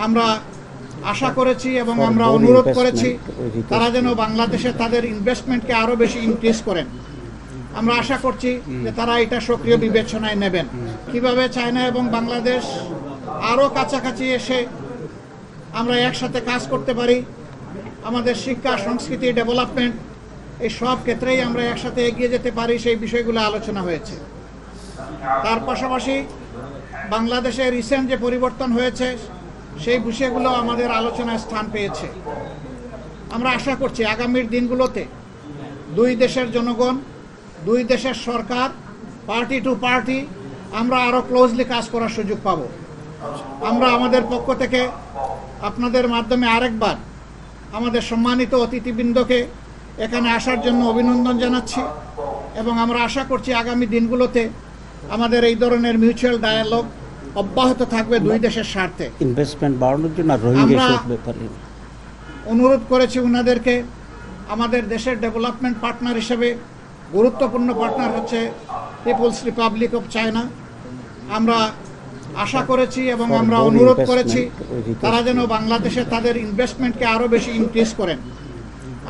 আমরা আশা করেছি এবং আমরা অনুরোধ করেছি তারা যেন বাংলাদেশে তাদের ইনভেস্টমেন্টকে আরও বেশি ইনক্রিজ করেন। আমরা আশা করছি যে তারা এটা সক্রিয় বিবেচনায় নেবেন। কিভাবে চায়না এবং বাংলাদেশ আরও কাছাকাছি এসে আমরা একসাথে কাজ করতে পারি, আমাদের শিক্ষা, সংস্কৃতি, ডেভেলপমেন্ট এই সব ক্ষেত্রেই আমরা একসাথে এগিয়ে যেতে পারি, সেই বিষয়গুলো আলোচনা হয়েছে। তার পাশাপাশি বাংলাদেশে রিসেন্ট যে পরিবর্তন হয়েছে সেই বিষয়গুলো আমাদের আলোচনায় স্থান পেয়েছে। আমরা আশা করছি আগামীর দিনগুলোতে দুই দেশের জনগণ, দুই দেশের সরকার, পার্টি টু পার্টি আমরা আরও ক্লোজলি কাজ করার সুযোগ পাব। আমরা আমাদের পক্ষ থেকে আপনাদের মাধ্যমে আরেকবার আমাদের সম্মানিত অতিথিবৃন্দকে এখানে আসার জন্য অভিনন্দন জানাচ্ছি এবং আমরা আশা করছি আগামী দিনগুলোতে আমাদের এই ধরনের মিউচুয়াল ডায়ালগ অব্যাহত থাকবে দুই দেশের স্বার্থে। ইনভেস্টমেন্ট বাড়ানোর জন্য রোহিঙ্গা ব্যাপারে অনুরোধ করেছি ওনাদেরকে আমাদের দেশের ডেভেলপমেন্ট পার্টনার হিসেবে গুরুত্বপূর্ণ পার্টনার হচ্ছে পিপলস রিপাবলিক অফ চায়না। আমরা আশা করেছি এবং আমরা অনুরোধ করেছি তারা যেন বাংলাদেশে তাদের ইনভেস্টমেন্টকে আরও বেশি ইনক্রিজ করেন।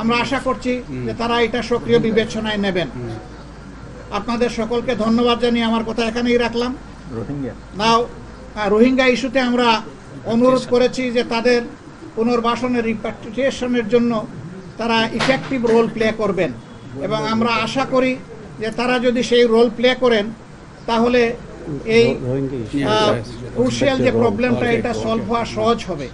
আমরা আশা করছি যে তারা এটা সক্রিয় বিবেচনায় নেবেন। আপনাদের সকলকে ধন্যবাদ জানিয়ে আমার কথা এখানেই রাখলাম। রোহিঙ্গা ইস্যুতে আমরা অনুরোধ করেছি যে তাদের পুনর্বাসনের রিপ্যাট্রিয়েশনের জন্য তারা ইফেক্টিভ রোল প্লে করবেন এবং আমরা আশা করি যে তারা যদি সেই রোল প্লে করেন তাহলে এই ক্রুশিয়াল যে প্রবলেমটা এটা সলভ হওয়া সহজ হবে।